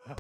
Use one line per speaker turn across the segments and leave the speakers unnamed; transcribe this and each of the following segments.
Hello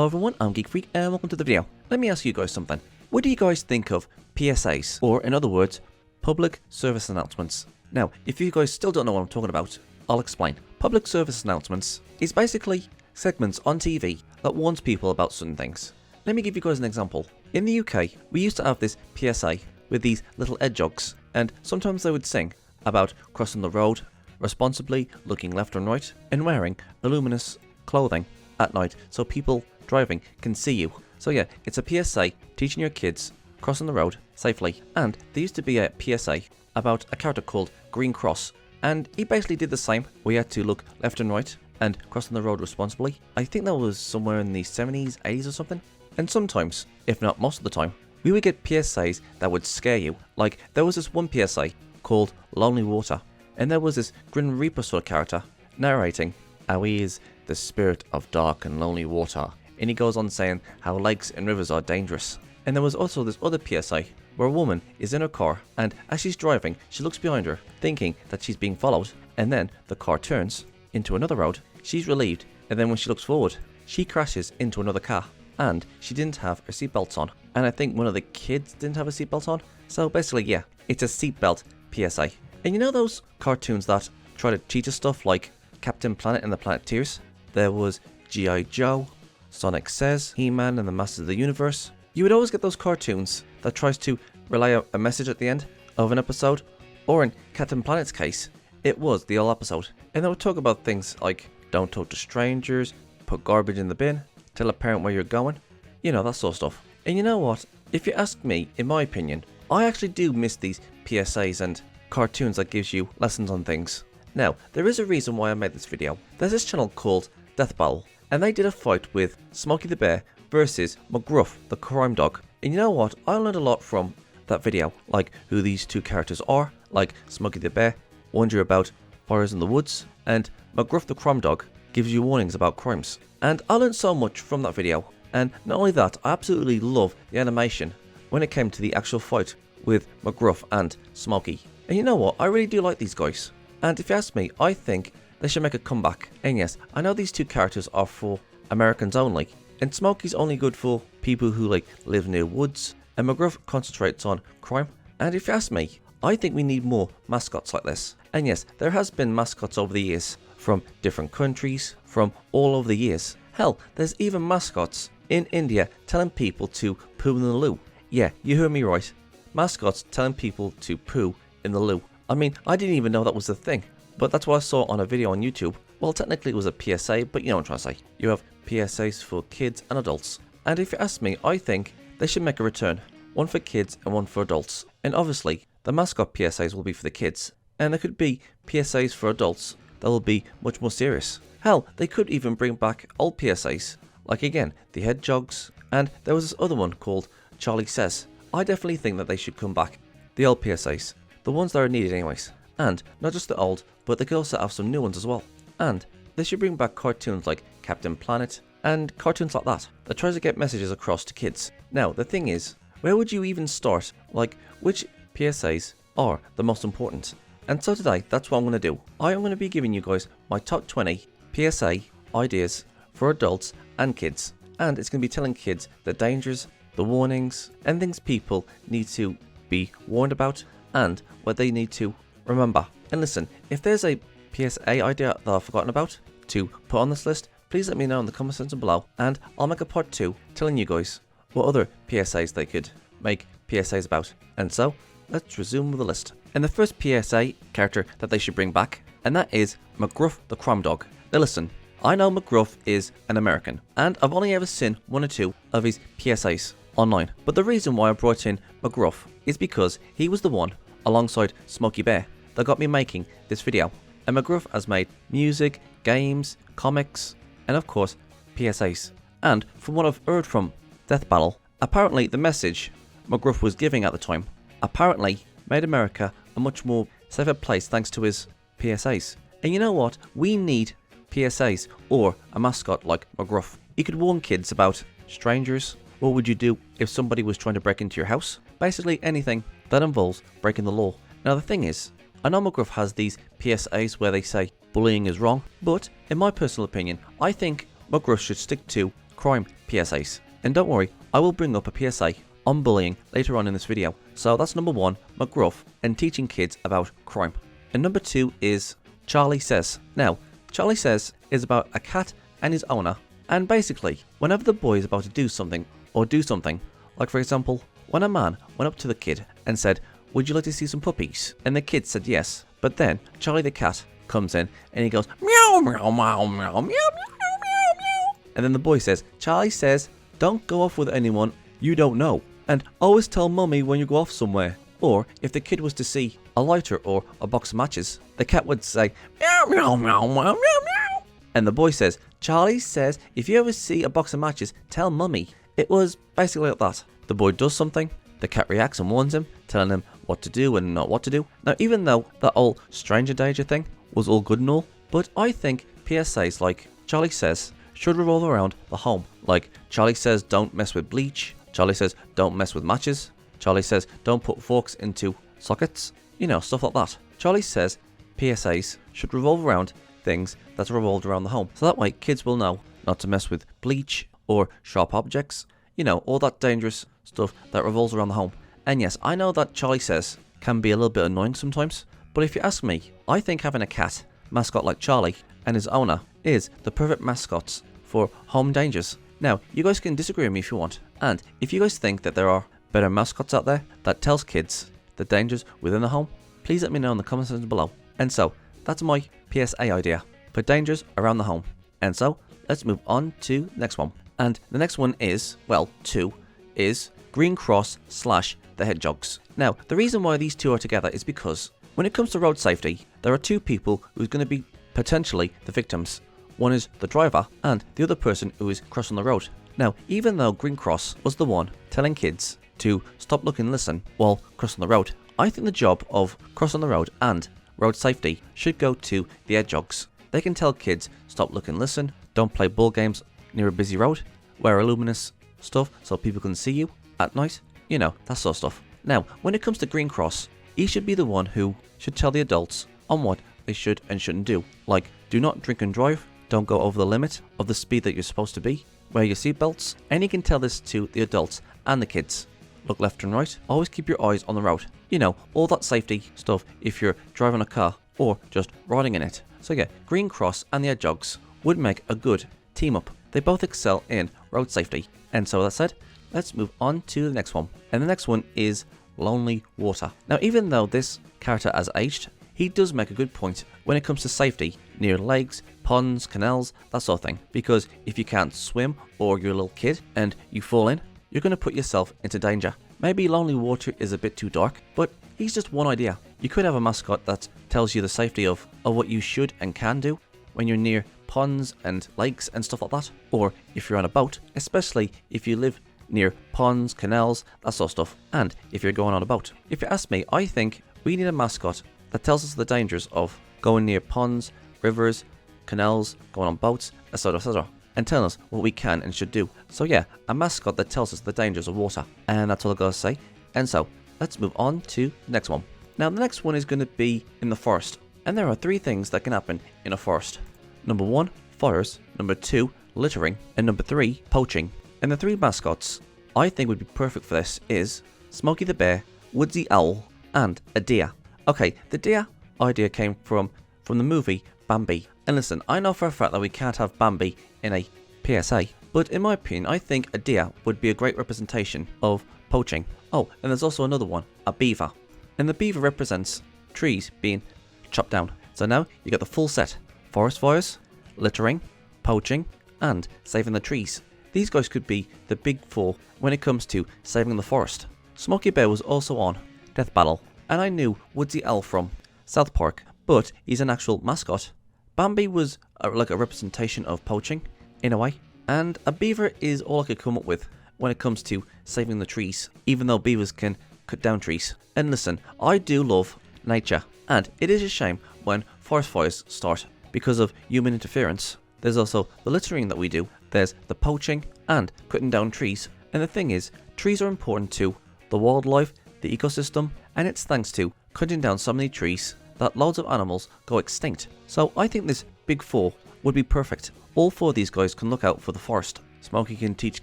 everyone, I'm Geek Freak and welcome to the video. Let me ask you guys something. What do you guys think of PSAs, or in other words, public service announcements? Now, if you guys still don't know what I'm talking about, I'll explain. Public service announcements is basically segments on TV that warns people about certain things. Let me give you guys an example. In the UK, we used to have this PSA with these little edgejugs, and sometimes they would sing about crossing the road responsibly, looking left and right, and wearing luminous clothing at night so people driving can see you. So yeah, it's a PSA teaching your kids crossing the road safely. And there used to be a PSA about a character called Green Cross, and he basically did the same. We had to look left and right and crossing the road responsibly. I think that was somewhere in the 70s, 80s or something. And sometimes, if not most of the time, we would get PSAs that would scare you. Like there was this one PSA called Lonely Water, and there was this Grim Reaper sort of character narrating how he is the spirit of dark and lonely water, and he goes on saying how lakes and rivers are dangerous. And there was also this other PSA where a woman is in her car, and as she's driving she looks behind her thinking that she's being followed, and then the car turns into another road. She's relieved, and then when she looks forward she crashes into another car, and she didn't have her seatbelts on, and I think one of the kids didn't have a seatbelt on. So basically yeah, it's a seatbelt PSA. And you know those cartoons that try to teach us stuff like Captain Planet and the Planeteers? There was G.I. Joe, Sonic Says, He-Man and the Masters of the Universe. You would always get those cartoons that tries to relay out a message at the end of an episode, or in Captain Planet's case, it was the whole episode. And they would talk about things like don't talk to strangers, put garbage in the bin, tell a parent where you're going, you know, that sort of stuff. And you know what, if you ask me, in my opinion, I actually do miss these PSAs and cartoons that gives you lessons on things. Now, there is a reason why I made this video. There's this channel called Death Battle, and they did a fight with Smokey the Bear versus McGruff the crime dog. And you know what, I learned a lot from that video, like who these two characters are. Like Smokey the Bear warns you about fires in the woods, and McGruff the crime dog gives you warnings about crimes. And I learned so much from that video, and not only that, I absolutely love the animation when it came to the actual fight with McGruff and Smokey. And you know what, I really do like these guys. And if you ask me, I think they should make a comeback. And yes, I know these two characters are for Americans only, and Smokey's only good for people who like live near woods, and McGruff concentrates on crime. And if you ask me, I think we need more mascots like this. And yes, there has been mascots over the years, from different countries, from all over the years. Hell, there's even mascots in India telling people to poo in the loo. Yeah, you heard me right. Mascots telling people to poo in the loo. I mean, I didn't even know that was a thing, but that's what I saw on a video on YouTube. Well, technically it was a PSA, but you know what I'm trying to say. You have PSAs for kids and adults. And if you ask me, I think they should make a return. One for kids and one for adults. And obviously, the mascot PSAs will be for the kids. And there could be PSAs for adults that will be much more serious. Hell, they could even bring back old PSAs. Like again, the hedgehogs. And there was this other one called Charlie Says. I definitely think that they should come back. The old PSAs. The ones that are needed anyways. And not just the old, but they could also have some new ones as well. And they should bring back cartoons like Captain Planet and cartoons like that tries to get messages across to kids. Now the thing is, where would you even start? Like, which PSAs are the most important? And so today, that's what I'm going to do. I am going to be giving you guys my top 20 PSA ideas for adults and kids. And it's going to be telling kids the dangers, the warnings, and things people need to be warned about, and what they need to remember. And listen, if there's a PSA idea that I've forgotten about to put on this list, please let me know in the comment section below, and I'll make a part 2 telling you guys what other PSAs they could make PSAs about. And so, let's resume with the list. And the first PSA character that they should bring back, and that is McGruff the crime dog. Now listen, I know McGruff is an American, and I've only ever seen one or two of his PSAs online. But the reason why I brought in McGruff is because he was the one, alongside Smokey Bear, that got me making this video. And McGruff has made music, games, comics, and of course, PSAs. And from what I've heard from Death Battle, apparently the message McGruff was giving at the time apparently made America a much more safer place thanks to his PSAs. And you know what? We need PSAs or a mascot like McGruff. You could warn kids about strangers. What would you do if somebody was trying to break into your house? Basically anything that involves breaking the law. Now the thing is, I know McGruff has these PSAs where they say bullying is wrong, but in my personal opinion, I think McGruff should stick to crime PSAs. And don't worry, I will bring up a PSA on bullying later on in this video. So that's number 1, McGruff, and teaching kids about crime. And number 2 is Charlie Says. Now, Charlie Says is about a cat and his owner, and basically, whenever the boy is about to do something, like for example, when a man went up to the kid and said, "Would you like to see some puppies?" And the kid said yes, but then Charlie the cat comes in and he goes, "Meow, meow, meow, meow, meow, meow, meow, meow." And then the boy says, "Charlie says, don't go off with anyone you don't know, and always tell mummy when you go off somewhere." Or if the kid was to see a lighter or a box of matches, the cat would say, "Meow, meow, meow, meow, meow, meow." And the boy says, "Charlie says, if you ever see a box of matches, tell mummy." It was basically like that. The boy does something, the cat reacts and warns him, telling him what to do and not what to do. Now, even though that old stranger danger thing was all good and all, but I think PSAs like Charlie Says should revolve around the home. Like Charlie says, don't mess with bleach. Charlie says, don't mess with matches. Charlie says, don't put forks into sockets. You know, stuff like that. Charlie Says PSAs should revolve around things that are revolved around the home. So that way kids will know not to mess with bleach or sharp objects. You know, all that dangerous stuff that revolves around the home. And yes, I know that Charlie Says can be a little bit annoying sometimes, but if you ask me, I think having a cat mascot like Charlie and his owner is the perfect mascots for home dangers. Now, you guys can disagree with me if you want, and if you guys think that there are better mascots out there that tells kids the dangers within the home, please let me know in the comment section below. And so, that's my PSA idea for dangers around the home. And so, let's move on to the next one. And the next one is, well, 2, is Green Cross / the Hedgehogs. Now, the reason why these two are together is because when it comes to road safety, there are 2 people who's going to be potentially the victims. One is the driver and the other person who is crossing the road. Now, even though Green Cross was the one telling kids to stop, look and listen while crossing the road, I think the job of crossing the road and road safety should go to the Hedgehogs. They can tell kids stop, look and listen, don't play ball games near a busy road, wear luminous stuff so people can see you at night, you know, that sort of stuff. Now, when it comes to Green Cross, he should be the one who should tell the adults on what they should and shouldn't do. Like, do not drink and drive, don't go over the limit of the speed that you're supposed to be, wear your seatbelts, and he can tell this to the adults and the kids. Look left and right, always keep your eyes on the road. You know, all that safety stuff if you're driving a car or just riding in it. So yeah, Green Cross and the Hedgehogs would make a good team up. They both excel in road safety. And so that said, let's move on to the next one. And the next one is Lonely Water. Now, even though this character has aged, he does make a good point when it comes to safety near lakes, ponds, canals, that sort of thing. Because if you can't swim or you're a little kid and you fall in, you're going to put yourself into danger. Maybe Lonely Water is a bit too dark, but he's just one idea. You could have a mascot that tells you the safety of what you should and can do when you're near ponds and lakes and stuff like that. Or if you're on a boat, especially if you live near ponds, canals, that sort of stuff. And if you're going on a boat. If you ask me, I think we need a mascot that tells us the dangers of going near ponds, rivers, canals, going on boats, etc., and telling us what we can and should do. So yeah, a mascot that tells us the dangers of water. And that's all I gotta say. And so, let's move on to the next one. Now, the next one is going to be in the forest. And there are 3 things that can happen in a forest. Number 1, fires. Number 2, littering. And number 3, poaching. And the 3 mascots I think would be perfect for this is Smokey the Bear, Woodsy Owl, and a deer. Okay, the deer idea came from the movie Bambi. And listen, I know for a fact that we can't have Bambi in a PSA, but in my opinion, I think a deer would be a great representation of poaching. Oh, and there's also another one, a beaver. And the beaver represents trees being chopped down. So now you get the full set: forest fires, littering, poaching, and saving the trees. These guys could be the big 4 when it comes to saving the forest. Smokey Bear was also on Death Battle, and I knew Woodsy Owl from South Park, but he's an actual mascot. Bambi was like a representation of poaching, in a way, and a beaver is all I could come up with when it comes to saving the trees, even though beavers can cut down trees. And listen, I do love nature, And it is a shame when forest fires start because of human interference. There's also the littering that we do, there's the poaching and cutting down trees. And the thing is, trees are important to the wildlife, the ecosystem, and it's thanks to cutting down so many trees that loads of animals go extinct. So I think this big four would be perfect. All four of these guys can look out for the forest. Smokey can teach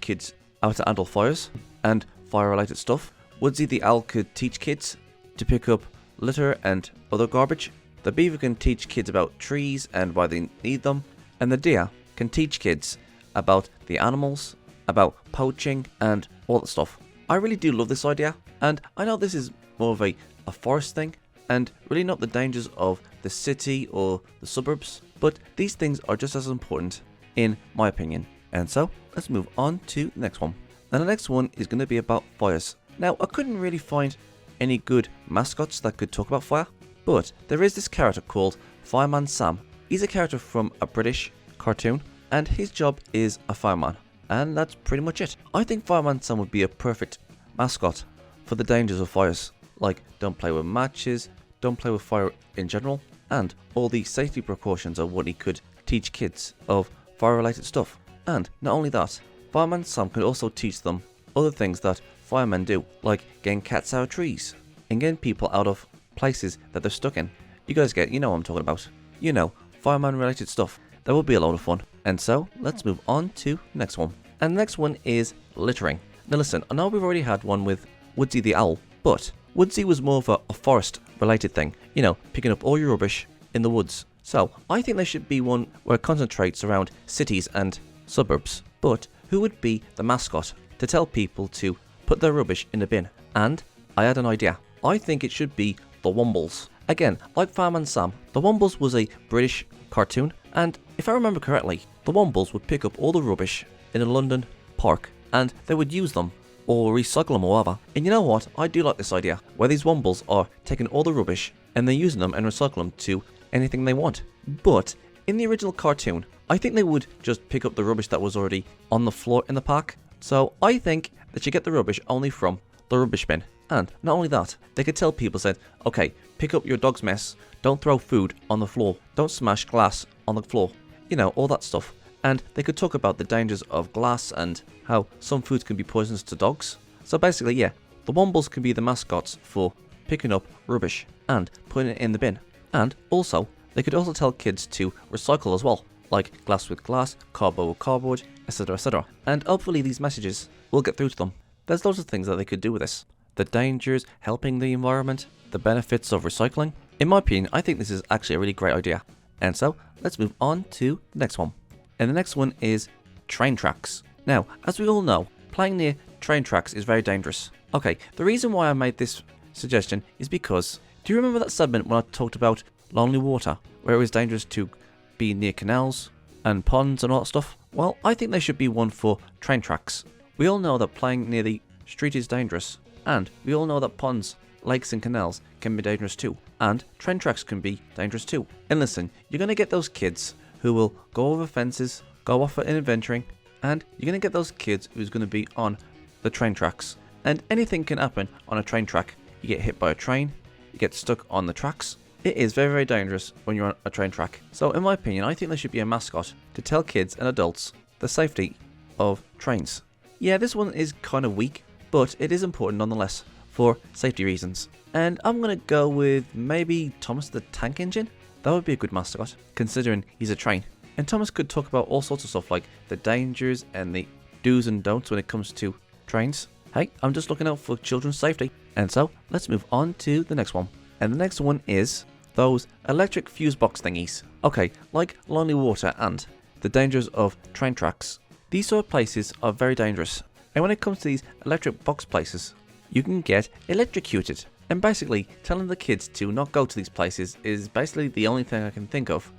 kids how to handle fires and fire related stuff. Woodsy the owl could teach kids to pick up litter and other garbage. The beaver can teach kids about trees and why they need them. And the deer can teach kids about the animals, about poaching and all that stuff. I really do love this idea, and I know this is more of a forest thing and really not the dangers of the city or the suburbs, but these things are just as important in my opinion. And so let's move on to the next one. Now the next one is going to be about fires. Now I couldn't really find any good mascots that could talk about fire, but there is this character called Fireman Sam. He's a character from a British cartoon and his job is a fireman. And that's pretty much it. I think Fireman Sam would be a perfect mascot for the dangers of fires. Like, don't play with matches, don't play with fire in general, and all the safety precautions of what he could teach kids of fire related stuff. And not only that, Fireman Sam could also teach them other things that firemen do, like getting cats out of trees, and getting people out of places that they're stuck in. You guys you know what I'm talking about. You know, fireman related stuff. That would be a lot of fun. And so, let's move on to the next one. And the next one is littering. Now listen, I know we've already had one with Woodsy the owl, but Woodsy was more of a forest related thing. You know, picking up all your rubbish in the woods. So, I think there should be one where it concentrates around cities and suburbs. But, who would be the mascot to tell people to put their rubbish in the bin? And, I had an idea. I think it should be the Wombles. Again, like Fireman Sam, the Wombles was a British cartoon, and if I remember correctly, the Wombles would pick up all the rubbish in a London park, and they would use them, or recycle them or whatever. And you know what, I do like this idea, where these Wombles are taking all the rubbish, and they're using them and recycle them to anything they want. But, in the original cartoon, I think they would just pick up the rubbish that was already on the floor in the park. So I think they should get the rubbish only from the rubbish bin. And not only that, they could tell people, said, okay, pick up your dog's mess, don't throw food on the floor, don't smash glass on the floor, you know, all that stuff. And they could talk about the dangers of glass and how some foods can be poisonous to dogs. So basically, yeah, the Wombles can be the mascots for picking up rubbish and putting it in the bin. And also, they could also tell kids to recycle as well, like glass with glass, cardboard with cardboard, etc, etc. And hopefully these messages will get through to them. There's lots of things that they could do with this. The dangers, helping the environment, the benefits of recycling. In my opinion, I think this is actually a really great idea. And so, let's move on to the next one. And the next one is train tracks. Now, as we all know, playing near train tracks is very dangerous. Okay, the reason why I made this suggestion is because, do you remember that segment when I talked about lonely water, where it was dangerous to be near canals and ponds and all that stuff? Well, I think there should be one for train tracks. We all know that playing near the street is dangerous. And we all know that ponds, lakes and canals can be dangerous too. And train tracks can be dangerous too. And listen, you're going to get those kids who will go over fences, go off in adventuring, and you're going to get those kids who's going to be on the train tracks. And anything can happen on a train track. You get hit by a train, you get stuck on the tracks. It is very, very dangerous when you're on a train track. So in my opinion, I think there should be a mascot to tell kids and adults the safety of trains. Yeah, this one is kind of weak, but it is important nonetheless for safety reasons. And I'm going to go with maybe Thomas the Tank Engine. That would be a good mascot, considering he's a train. And Thomas could talk about all sorts of stuff like the dangers and the do's and don'ts when it comes to trains. Hey, I'm just looking out for children's safety. And so, let's move on to the next one. And the next one is those electric fuse box thingies. Okay, like Lonely Water and the dangers of train tracks. These sort of places are very dangerous. And when it comes to these electric box places, you can get electrocuted. And basically, telling the kids to not go to these places is basically the only thing I can think of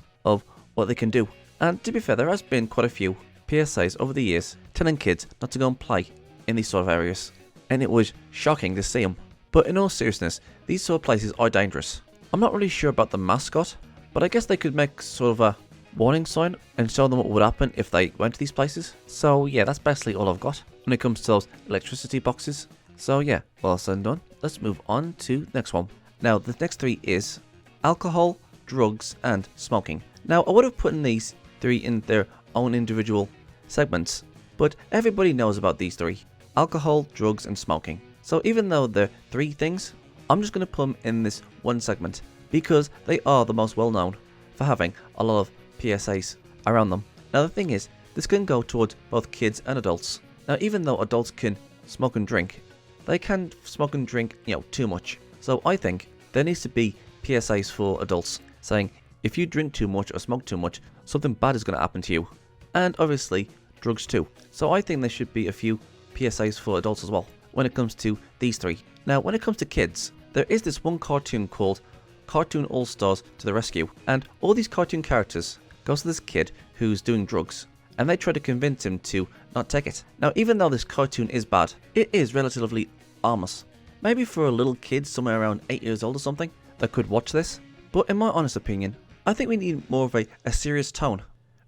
what they can do. And to be fair, there has been quite a few PSAs over the years telling kids not to go and play in these sort of areas. And it was shocking to see them. But in all seriousness, these sort of places are dangerous. I'm not really sure about the mascot, but I guess they could make sort of a warning sign and show them what would happen if they went to these places. So yeah, that's basically all I've got when it comes to those electricity boxes. So yeah, well said and done. Let's move on to the next one. Now the next three is alcohol, drugs, and smoking. Now, I would have put in these three in their own individual segments, but everybody knows about these three: alcohol, drugs, and smoking. So even though they're three things, I'm just going to put them in this one segment because they are the most well known for having a lot of PSAs around them. Now the thing is, this can go towards both kids and adults. Now even though adults can smoke and drink, they can smoke and drink, too much. So I think there needs to be PSAs for adults saying if you drink too much or smoke too much, something bad is going to happen to you. And obviously drugs too. So I think there should be a few PSAs for adults as well when it comes to these three. Now when it comes to kids, there is this one cartoon called Cartoon All-Stars to the Rescue, and all these cartoon characters goes to this kid who's doing drugs, and they try to convince him to not take it. Now even though this cartoon is bad, it is relatively harmless. Maybe for a little kid somewhere around 8 years old or something that could watch this, but in my honest opinion, I think we need more of a serious tone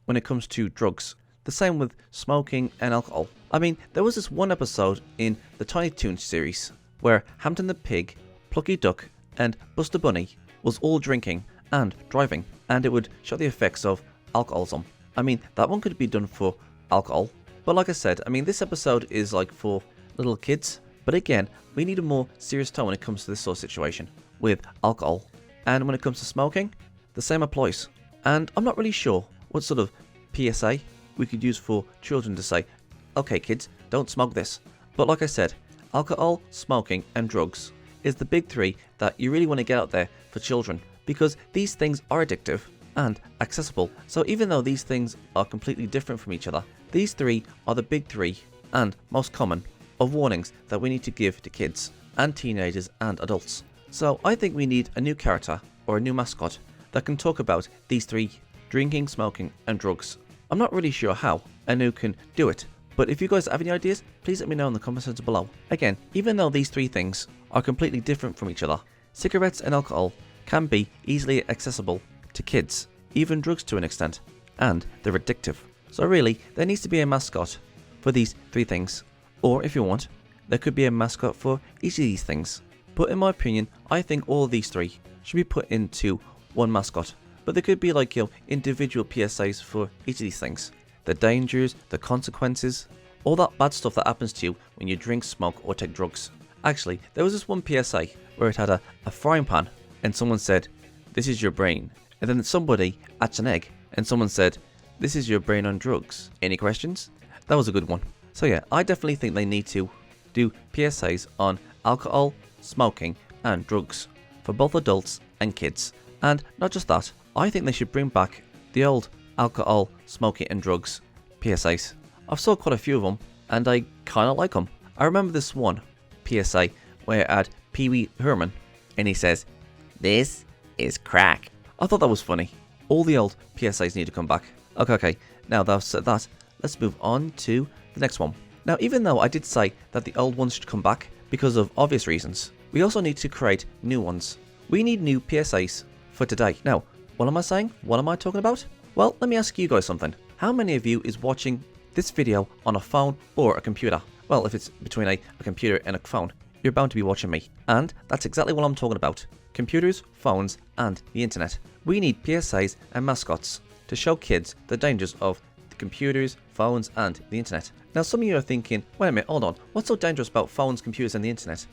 when it comes to drugs. The same with smoking and alcohol. I mean, there was this one episode in the Tiny Toons series where Hampton the Pig, Plucky Duck, and Buster Bunny was all drinking and driving, and it would show the effects of alcoholism. I mean, that one could be done for alcohol, but like I said, I mean, this episode is like for little kids, but again, we need a more serious tone when it comes to this sort of situation with alcohol. And when it comes to smoking, the same applies. And I'm not really sure what sort of PSA we could use for children to say, okay kids, don't smoke this. But like I said, alcohol, smoking, and drugs is the big three that you really want to get out there for children, because these things are addictive and accessible. So even though these things are completely different from each other, these three are the big three and most common of warnings that we need to give to kids and teenagers and adults. So I think we need a new character or a new mascot that can talk about these three: drinking, smoking, and drugs. I'm not really sure how and who can do it, but if you guys have any ideas, please let me know in the comment section below. Again, even though these three things are completely different from each other, cigarettes and alcohol can be easily accessible to kids, even drugs to an extent, and they're addictive. So really, there needs to be a mascot for these three things. Or if you want, there could be a mascot for each of these things. But in my opinion, I think all of these three should be put into one mascot. But there could be like, individual PSAs for each of these things. The dangers, the consequences, all that bad stuff that happens to you when you drink, smoke, or take drugs. Actually, there was this one PSA where it had a frying pan and someone said, "This is your brain." And then somebody hatched an egg and someone said, "This is your brain on drugs. Any questions?" That was a good one. So yeah, I definitely think they need to do PSAs on alcohol, smoking, and drugs for both adults and kids. And not just that, I think they should bring back the old alcohol, smoking, and drugs PSAs. I've saw quite a few of them, and I kind of like them. I remember this one PSA where it had Pee Wee Herman, and he says, "This is crack." I thought that was funny. All the old PSAs need to come back. Okay, now that I've said that, let's move on to the next one. Now, even though I did say that the old ones should come back because of obvious reasons, we also need to create new ones. We need new PSAs for today. Now, what am I saying? What am I talking about? Well, let me ask you guys something. How many of you is watching this video on a phone or a computer? Well, if it's between a computer and a phone, you're bound to be watching me. And that's exactly what I'm talking about. Computers, phones, and the internet. We need PSAs and mascots to show kids the dangers of the computers, phones, and the internet. Now, some of you are thinking, wait a minute, hold on, what's so dangerous about phones, computers, and the internet?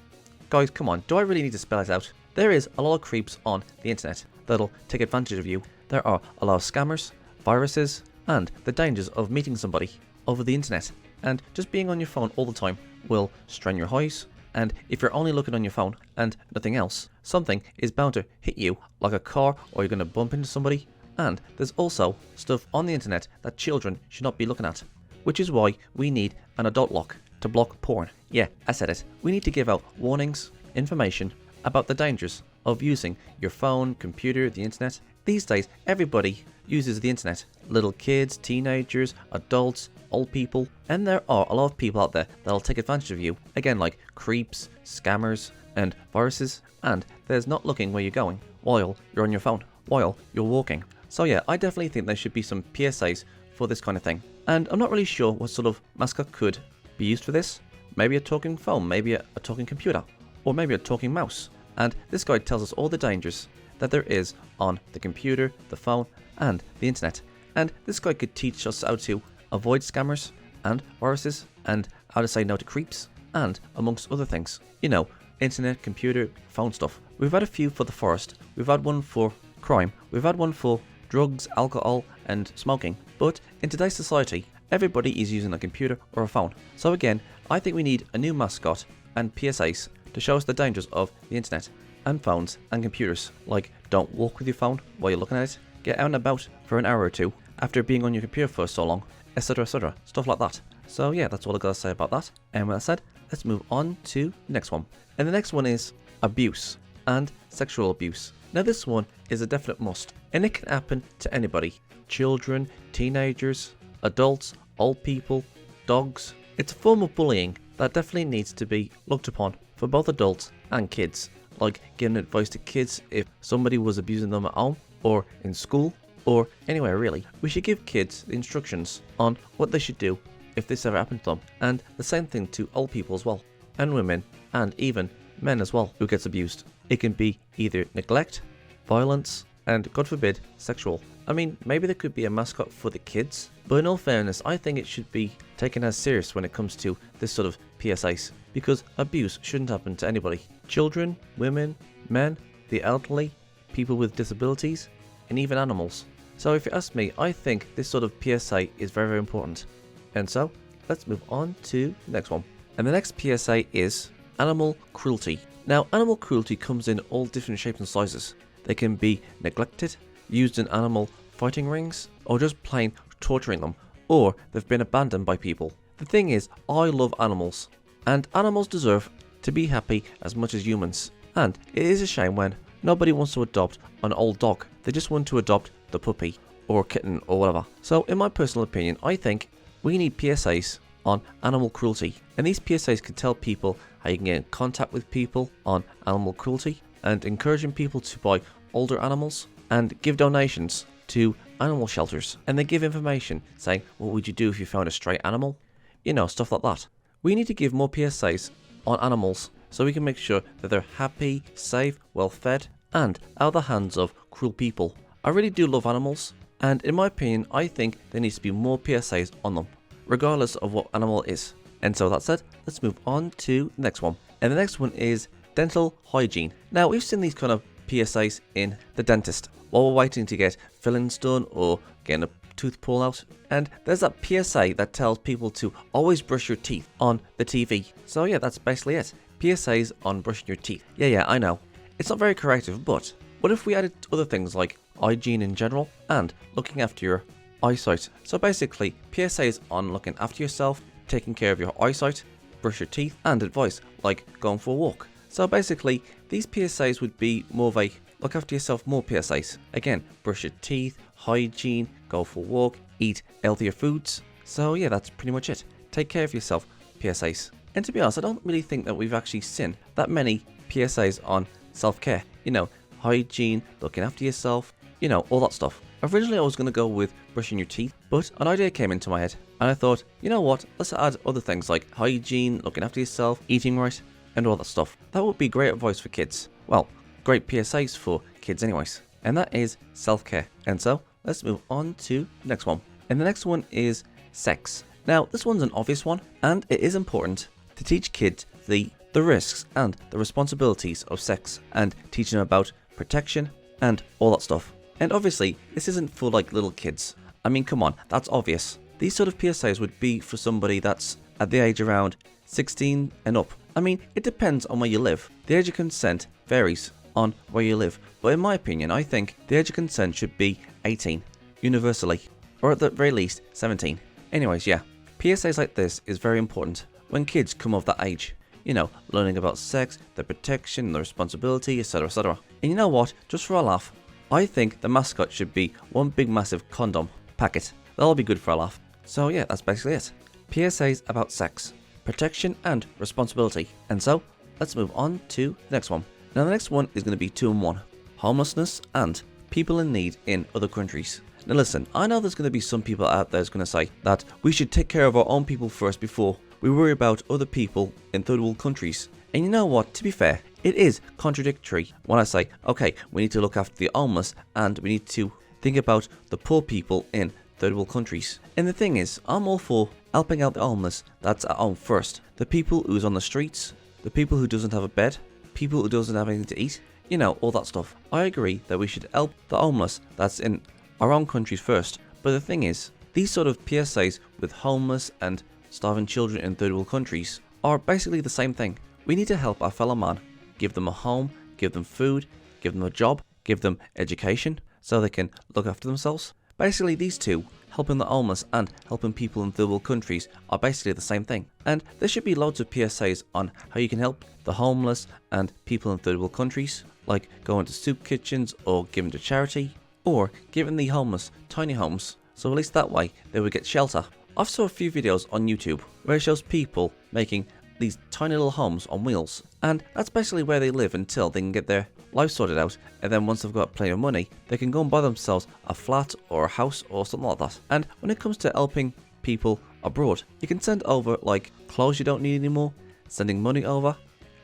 Guys, come on, do I really need to spell it out? There is a lot of creeps on the internet that'll take advantage of you. There are a lot of scammers, viruses, and the dangers of meeting somebody over the internet. And just being on your phone all the time will strain your eyes, and if you're only looking on your phone and nothing else, something is bound to hit you, like a car, or you're going to bump into somebody. And there's also stuff on the internet that children should not be looking at, which is why we need an adult lock to block porn. Yeah, I said it. We need to give out warnings, information about the dangers of using your phone, computer, the internet. These days, everybody uses the internet. Little kids, teenagers, adults, old people, and there are a lot of people out there that'll take advantage of you. Again, like creeps, scammers, and viruses. And there's not looking where you're going while you're on your phone, while you're walking. So yeah, I definitely think there should be some PSAs for this kind of thing. And I'm not really sure what sort of mascot could be used for this. Maybe a talking phone, maybe a talking computer, or maybe a talking mouse. And this guy tells us all the dangers that there is on the computer, the phone, and the internet. And this guide could teach us how to avoid scammers and viruses, and how to say no to creeps, and amongst other things. You know, internet, computer, phone stuff. We've had a few for the forest, we've had one for crime, we've had one for drugs, alcohol, and smoking. But in today's society, everybody is using a computer or a phone. So again, I think we need a new mascot and PSAs to show us the dangers of the internet and phones and computers. Like, don't walk with your phone while you're looking at it, get out and about for an hour or two after being on your computer for so long, etc, stuff like that. So yeah, that's all I gotta say about that. And with that said, let's move on to the next one. And the next one is abuse and sexual abuse. Now this one is a definite must, and it can happen to anybody. Children, teenagers, adults, old people, dogs. It's a form of bullying that definitely needs to be looked upon for both adults and kids. Like giving advice to kids if somebody was abusing them at home or in school or anywhere really. We should give kids the instructions on what they should do if this ever happened to them. And the same thing to old people as well, and women, and even men as well who gets abused. It can be either neglect, violence, and God forbid, sexual. I mean, maybe there could be a mascot for the kids, but in all fairness, I think it should be taken as serious when it comes to this sort of PSAs, because abuse shouldn't happen to anybody. Children, women, men, the elderly, people with disabilities, and even animals. So if you ask me, I think this sort of PSA is very, very important. And so, let's move on to the next one. And the next PSA is animal cruelty. Now, animal cruelty comes in all different shapes and sizes. They can be neglected, used in animal fighting rings, or just plain torturing them, or they've been abandoned by people. The thing is, I love animals, and animals deserve to be happy as much as humans. And it is a shame when nobody wants to adopt an old dog. They just want to adopt the puppy, or kitten, or whatever. So in my personal opinion, I think we need PSAs on animal cruelty. And these PSAs can tell people how you can get in contact with people on animal cruelty, and encouraging people to buy older animals and give donations to animal shelters. And they give information saying, what would you do if you found a stray animal? You know, stuff like that. We need to give more PSAs on animals so we can make sure that they're happy, safe, well fed, and out of the hands of cruel people. I really do love animals, and in my opinion, I think there needs to be more PSAs on them, regardless of what animal it is. And so that said, let's move on to the next one. And the next one is dental hygiene. Now, we've seen these kind of PSAs in the dentist while we're waiting to get fillings done or getting a tooth pulled out. And there's that PSA that tells people to always brush your teeth on the TV. So yeah, that's basically it. PSAs on brushing your teeth. Yeah, I know. It's not very corrective, but what if we added other things like hygiene in general and looking after your eyesight? So basically, PSAs on looking after yourself, taking care of your eyesight, brush your teeth, and advice like going for a walk. So basically, these PSAs would be more of a look after yourself more PSAs. Again, brush your teeth, hygiene, go for a walk, eat healthier foods. So yeah, that's pretty much it. Take care of yourself, PSAs. And to be honest, I don't really think that we've actually seen that many PSAs on self-care. You know, hygiene, looking after yourself, you know, all that stuff. Originally I was going to go with brushing your teeth, but an idea came into my head and I thought, you know what, let's add other things like hygiene, looking after yourself, eating right, and all that stuff. That would be great advice for kids. Well, great PSAs for kids anyways. And that is self-care. And so, let's move on to the next one. And the next one is sex. Now, this one's an obvious one, and it is important to teach kids the risks and the responsibilities of sex, and teach them about protection and all that stuff. And obviously, this isn't for like little kids. I mean, come on, that's obvious. These sort of PSAs would be for somebody that's at the age around 16 and up. I mean, it depends on where you live. The age of consent varies on where you live. But in my opinion, I think the age of consent should be 18, universally. Or at the very least, 17. Anyways, yeah. PSAs like this is very important when kids come of that age. You know, learning about sex, the protection, the responsibility, etc, etc. And you know what? Just for a laugh, I think the mascot should be one big massive condom packet. That'll be good for a laugh. So yeah, that's basically it. PSAs about sex, protection and responsibility. And so, let's move on to the next one. Now the next one is going to be 2 in 1. Homelessness and people in need in other countries. Now listen, I know there's going to be some people out there who's going to say that we should take care of our own people first before we worry about other people in third world countries. And you know what, to be fair, it is contradictory when I say, okay, we need to look after the homeless and we need to think about the poor people in third world countries. And the thing is, I'm all for helping out the homeless that's at home first. The people who's on the streets, the people who doesn't have a bed, people who doesn't have anything to eat, you know, all that stuff. I agree that we should help the homeless that's in our own countries first. But the thing is, these sort of PSAs with homeless and starving children in third world countries are basically the same thing. We need to help our fellow man, give them a home, give them food, give them a job, give them education so they can look after themselves. Basically these two, helping the homeless and helping people in third world countries, are basically the same thing. And there should be loads of PSAs on how you can help the homeless and people in third world countries, like going to soup kitchens or giving to charity, or giving the homeless tiny homes, so at least that way they would get shelter. I've saw a few videos on YouTube where it shows people making these tiny little homes on wheels, and that's basically where they live until they can get their life sorted out, and then once they've got plenty of money, they can go and buy themselves a flat or a house or something like that. And when it comes to helping people abroad, you can send over like clothes you don't need anymore, sending money over,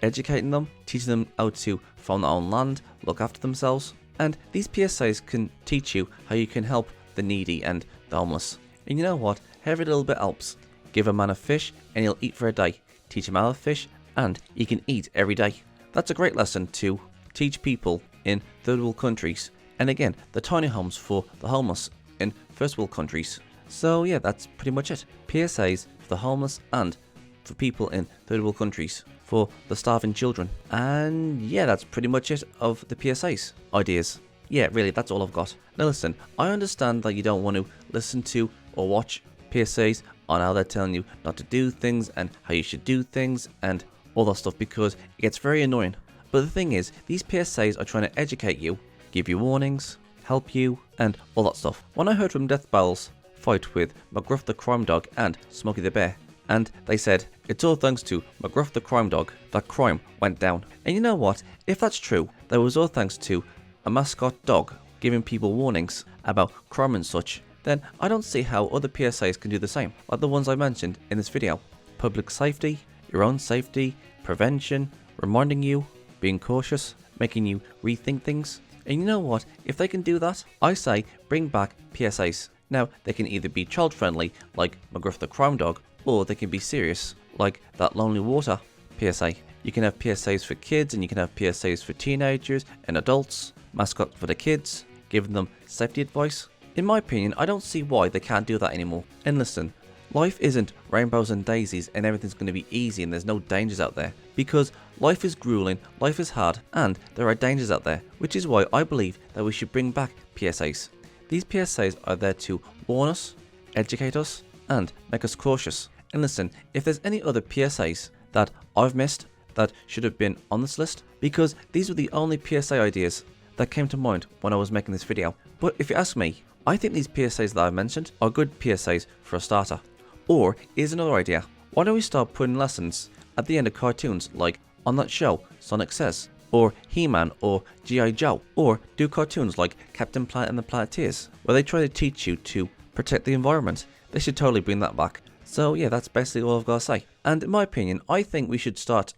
educating them, teaching them how to farm their own land, look after themselves. And these PSAs can teach you how you can help the needy and the homeless. And you know what? Every little bit helps. Give a man a fish and he'll eat for a day. Teach him how to fish and he can eat every day. That's a great lesson to teach people in third world countries. And again, the tiny homes for the homeless in first world countries. So yeah, that's pretty much it. PSAs for the homeless and for people in third world countries, for the starving children. And yeah, that's pretty much it of the PSAs ideas. Yeah, really, that's all I've got. Now listen, I understand that you don't want to listen to or watch PSAs on how they're telling you not to do things and how you should do things and all that stuff, because it gets very annoying. But the thing is, these PSAs are trying to educate you, give you warnings, help you, and all that stuff. When I heard from Death Barrel's fight with McGruff the Crime Dog and Smokey the Bear, and they said, it's all thanks to McGruff the Crime Dog that crime went down. And you know what? If that's true, that was all thanks to a mascot dog giving people warnings about crime and such, then I don't see how other PSAs can do the same, like the ones I mentioned in this video. Public safety, your own safety, prevention, reminding you, being cautious, making you rethink things. And you know what? If they can do that, I say bring back PSAs. Now, they can either be child friendly, like McGruff the Crime Dog, or they can be serious, like that Lonely Water PSA. You can have PSAs for kids and you can have PSAs for teenagers and adults, mascot for the kids, giving them safety advice. In my opinion, I don't see why they can't do that anymore. And listen, life isn't rainbows and daisies and everything's going to be easy and there's no dangers out there. Because life is grueling, life is hard, and there are dangers out there. Which is why I believe that we should bring back PSAs. These PSAs are there to warn us, educate us, and make us cautious. And listen, if there's any other PSAs that I've missed that should have been on this list, because these were the only PSA ideas that came to mind when I was making this video. But if you ask me, I think these PSAs that I've mentioned are good PSAs for a starter. Or here's another idea. Why don't we start putting lessons at the end of cartoons, like on that show Sonic Says, or He-Man, or G.I. Joe, or do cartoons like Captain Planet and the Planeteers, where they try to teach you to protect the environment. They should totally bring that back. So yeah, that's basically all I've got to say. And in my opinion, I think we should start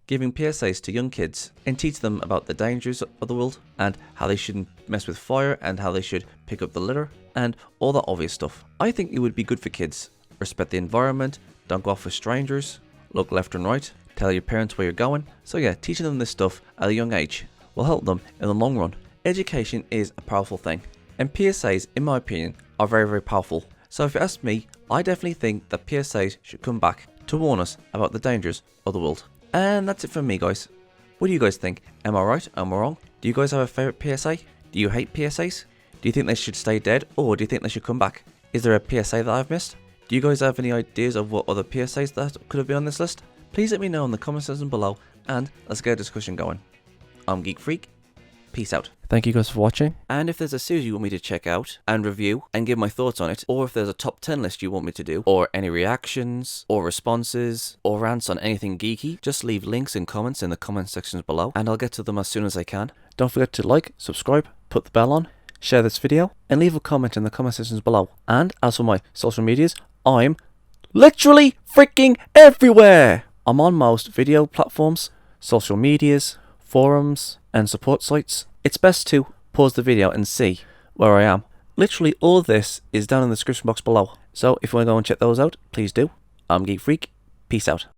giving PSAs to young kids and teach them about the dangers of the world and how they shouldn't mess with fire and how they should pick up the litter and all that obvious stuff. I think it would be good for kids. Respect the environment, don't go off with strangers, look left and right, tell your parents where you're going. So yeah, teaching them this stuff at a young age will help them in the long run. Education is a powerful thing, and PSAs, in my opinion, are very, very powerful. So if you ask me, I definitely think that PSAs should come back to warn us about the dangers of the world. And that's it from me, guys. What do you guys think? Am I right? Am I wrong? Do you guys have a favourite PSA? Do you hate PSAs? Do you think they should stay dead, or do you think they should come back? Is there a PSA that I've missed? Do you guys have any ideas of what other PSAs that could have been on this list? Please let me know in the comment section below, and let's get a discussion going. I'm Geek Freak. Peace out. Thank you guys for watching. And if there's a series you want me to check out and review and give my thoughts on it, or if there's a top 10 list you want me to do, or any reactions, or responses, or rants on anything geeky, just leave links and comments in the comment sections below, and I'll get to them as soon as I can. Don't forget to like, subscribe, put the bell on, share this video, and leave a comment in the comment sections below. And as for my social medias, I'm literally freaking everywhere! I'm on most video platforms, social medias, forums, and support sites, it's best to pause the video and see where I am. Literally all this is down in the description box below. So if you want to go and check those out, please do. I'm Geek Freak. Peace out.